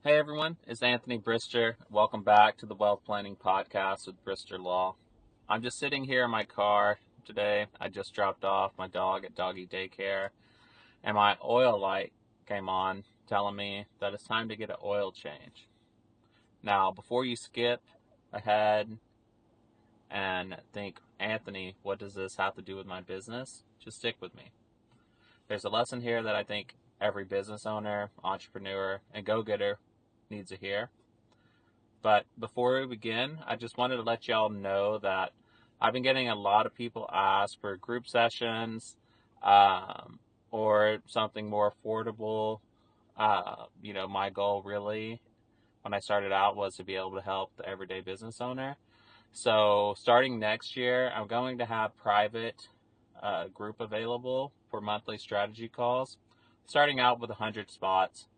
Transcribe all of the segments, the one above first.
Hey everyone, it's Anthony Brister. Welcome back to the Wealth Planning Podcast with Brister Law. I'm just sitting here in my car today. I just dropped off my dog at doggy daycare, and my oil light came on telling me that it's time to get an oil change. Now, before you skip ahead and think, Anthony, what does this have to do with my business? Just stick with me. There's a lesson here that I think every business owner, entrepreneur, and go-getter needs to hear. But before we begin, I just wanted to let y'all know that I've been getting a lot of people ask for group sessions or something more affordable. My goal really when I started out was to be able to help the everyday business owner. So starting next year, I'm going to have private group available for monthly strategy calls, starting out with 100 spots.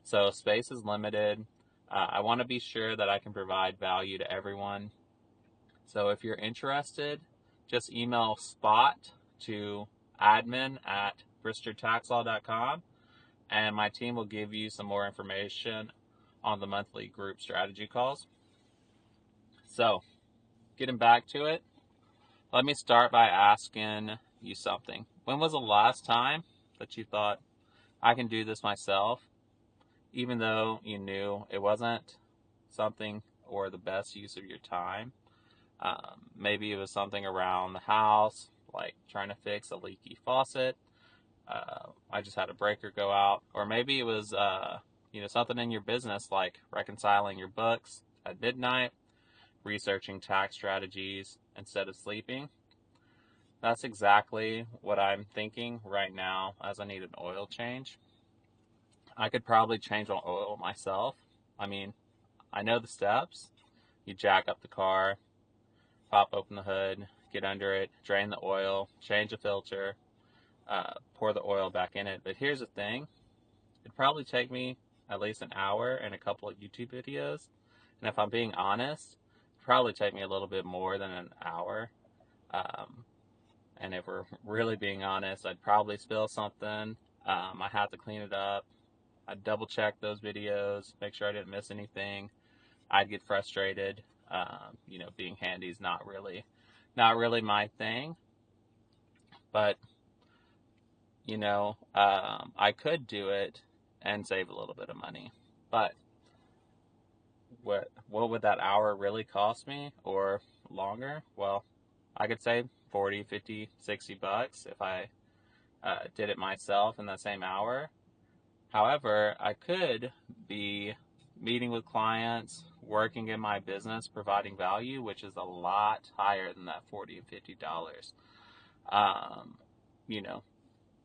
So space is limited. I want to be sure that I can provide value to everyone. So if you're interested, just email spot to admin@bristertaxlaw.com and my team will give you some more information on the monthly group strategy calls. So getting back to it, let me start by asking you something. When was the last time that you thought, I can do this myself, even though you knew it wasn't something or the best use of your time? Maybe it was something around the house, like trying to fix a leaky faucet. I just had a breaker go out. Or maybe it was, something in your business, like reconciling your books at midnight, researching tax strategies instead of sleeping. That's exactly what I'm thinking right now as I need an oil change. I could probably change my oil myself. I mean, I know the steps. You jack up the car, pop open the hood, get under it, drain the oil, change the filter, pour the oil back in it. But here's the thing. It'd probably take me at least an hour and a couple of YouTube videos. And if I'm being honest, it'd probably take me a little bit more than an hour. And if we're really being honest, I'd probably spill something. I have to clean it up. I'd double check those videos, make sure I didn't miss anything. I'd get frustrated. Being handy is not really my thing. But I could do it and save a little bit of money. But what would that hour really cost me, or longer? Well, I could save 40, 50, 60 bucks if I did it myself in that same hour. However, I could be meeting with clients, working in my business, providing value, which is a lot higher than that $40 and $50.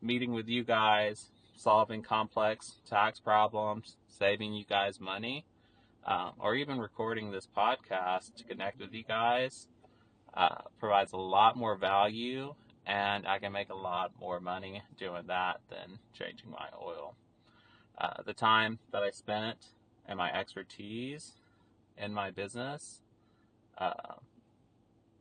Meeting with you guys, solving complex tax problems, saving you guys money, or even recording this podcast to connect with you guys provides a lot more value, and I can make a lot more money doing that than changing my oil. The time that I spent and my expertise in my business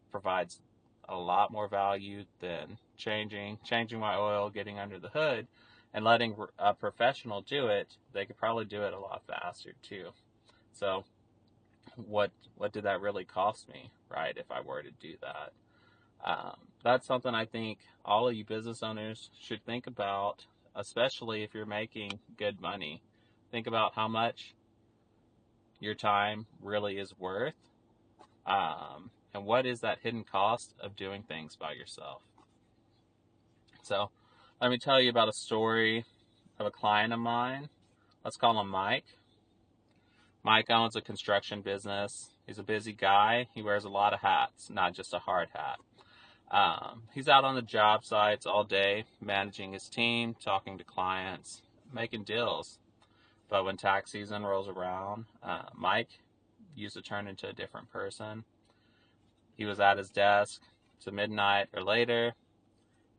provides a lot more value than changing my oil, getting under the hood, and letting a professional do it. They could probably do it a lot faster too. So what did that really cost me, right, if I were to do that? That's something I think all of you business owners should think about, especially if you're making good money. Think about how much your time really is worth, and what is that hidden cost of doing things by yourself. So let me tell you about a story of a client of mine. Let's call him Mike. Mike owns a construction business. He's a busy guy. He wears a lot of hats, not just a hard hat. He's out on the job sites all day, managing his team, talking to clients, making deals. But when tax season rolls around, Mike used to turn into a different person. He was at his desk to midnight or later,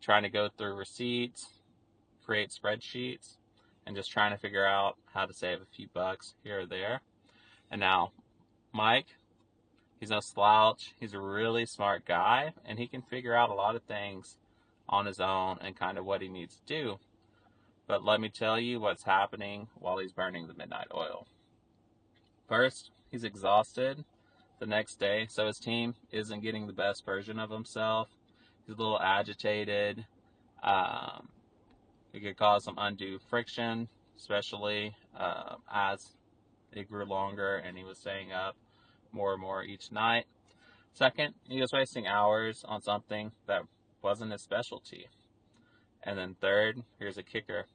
trying to go through receipts, create spreadsheets, and just trying to figure out how to save a few bucks here or there. And now, Mike, he's no slouch. He's a really smart guy, and he can figure out a lot of things on his own and kind of what he needs to do. But let me tell you what's happening while he's burning the midnight oil. First, he's exhausted the next day, so his team isn't getting the best version of himself. He's a little agitated. Um, it could cause some undue friction, especially as it grew longer and he was staying up more and more each night. Second, he was wasting hours on something that wasn't his specialty. And then third, here's a kicker.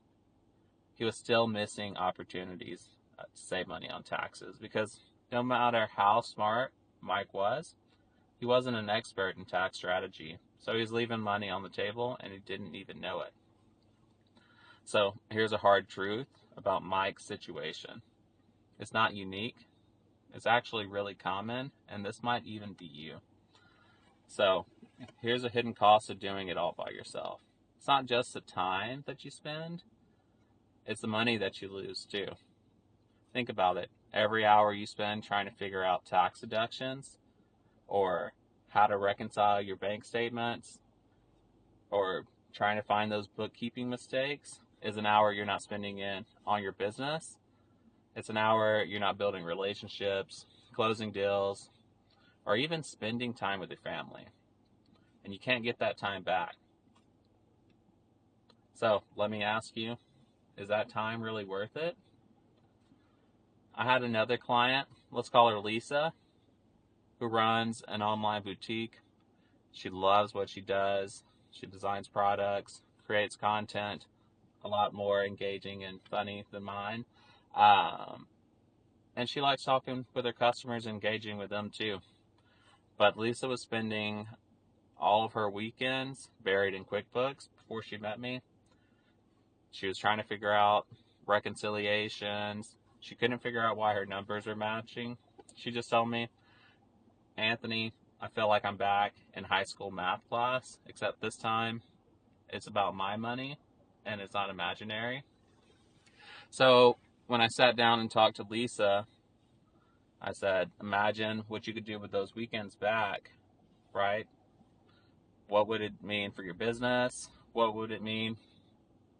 He was still missing opportunities to save money on taxes because no matter how smart Mike was, he wasn't an expert in tax strategy. So he was leaving money on the table and he didn't even know it. So here's a hard truth about Mike's situation. It's not unique. It's actually really common, and this might even be you. So here's a hidden cost of doing it all by yourself. It's not just the time that you spend, it's the money that you lose too. Think about it. Every hour you spend trying to figure out tax deductions or how to reconcile your bank statements or trying to find those bookkeeping mistakes is an hour you're not spending on your business. It's an hour you're not building relationships, closing deals, or even spending time with your family. And you can't get that time back. So let me ask you, is that time really worth it? I had another client, let's call her Lisa, who runs an online boutique. She loves what she does. She designs products, creates content, a lot more engaging and funny than mine. And she likes talking with her customers, engaging with them too. But Lisa was spending all of her weekends buried in QuickBooks before she met me. She was trying to figure out reconciliations. She couldn't figure out why her numbers were matching. She just told me, Anthony, I feel like I'm back in high school math class, except this time it's about my money and it's not imaginary. So when I sat down and talked to Lisa, I said, imagine what you could do with those weekends back, right? What would it mean for your business? What would it mean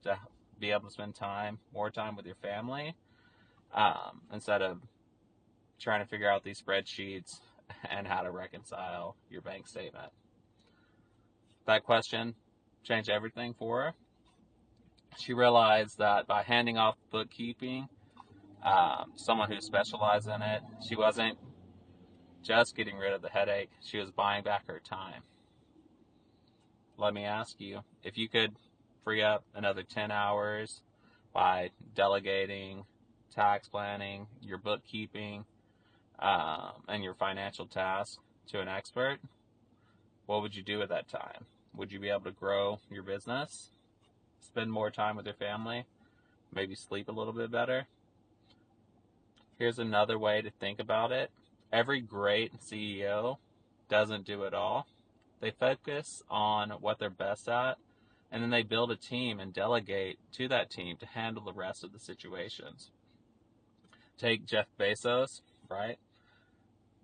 to be able to spend more time with your family, instead of trying to figure out these spreadsheets and how to reconcile your bank statement? That question changed everything for her. She realized that by handing off bookkeeping, someone who specialized in it, she wasn't just getting rid of the headache, she was buying back her time. Let me ask you, if you could free up another 10 hours by delegating tax planning, your bookkeeping, and your financial tasks to an expert, what would you do with that time? Would you be able to grow your business, spend more time with your family, maybe sleep a little bit better? Here's another way to think about it. Every great CEO doesn't do it all. They focus on what they're best at, and then they build a team and delegate to that team to handle the rest of the situations. Take Jeff Bezos, right?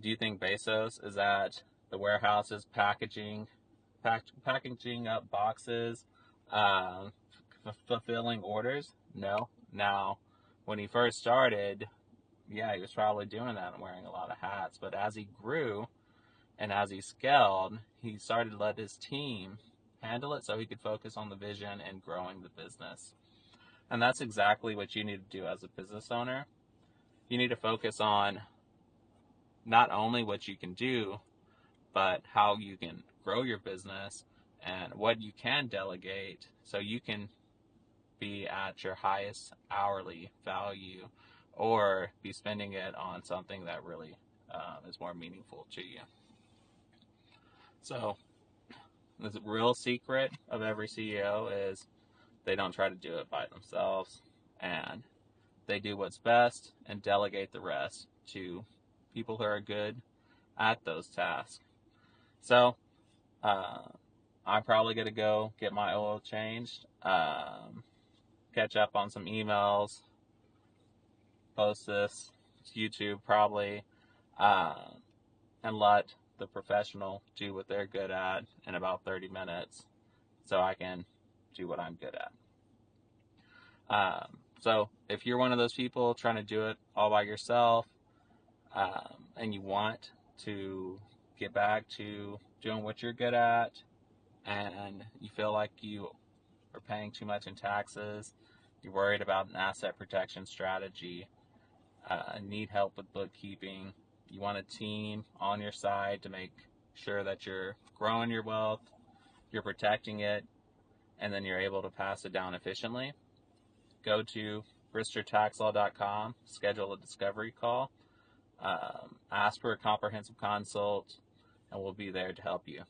Do you think Bezos is at the warehouses packaging up boxes, fulfilling orders? No. Now, when he first started, yeah, he was probably doing that and wearing a lot of hats. But as he grew and as he scaled, he started to let his team handle it so he could focus on the vision and growing the business. And that's exactly what you need to do as a business owner. You need to focus on not only what you can do, but how you can grow your business and what you can delegate so you can be at your highest hourly value or be spending it on something that really is more meaningful to you. So the real secret of every CEO is they don't try to do it by themselves, and they do what's best and delegate the rest to people who are good at those tasks. So I'm probably going to go get my oil changed, catch up on some emails, post this to YouTube probably, and let the professional do what they're good at in about 30 minutes so I can do what I'm good at. So if you're one of those people trying to do it all by yourself, and you want to get back to doing what you're good at, and you feel like you are paying too much in taxes, you're worried about an asset protection strategy, need help with bookkeeping, you want a team on your side to make sure that you're growing your wealth, you're protecting it, and then you're able to pass it down efficiently, go to bristertaxlaw.com, schedule a discovery call, ask for a comprehensive consult, and we'll be there to help you.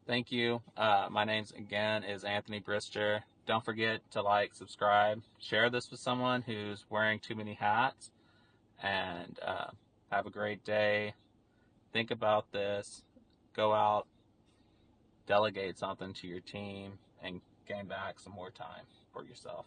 Thank you. My name again is Anthony Brister. Don't forget to like, subscribe, share this with someone who's wearing too many hats, and have a great day. Think about this. Go out, delegate something to your team, and gain back some more time for yourself.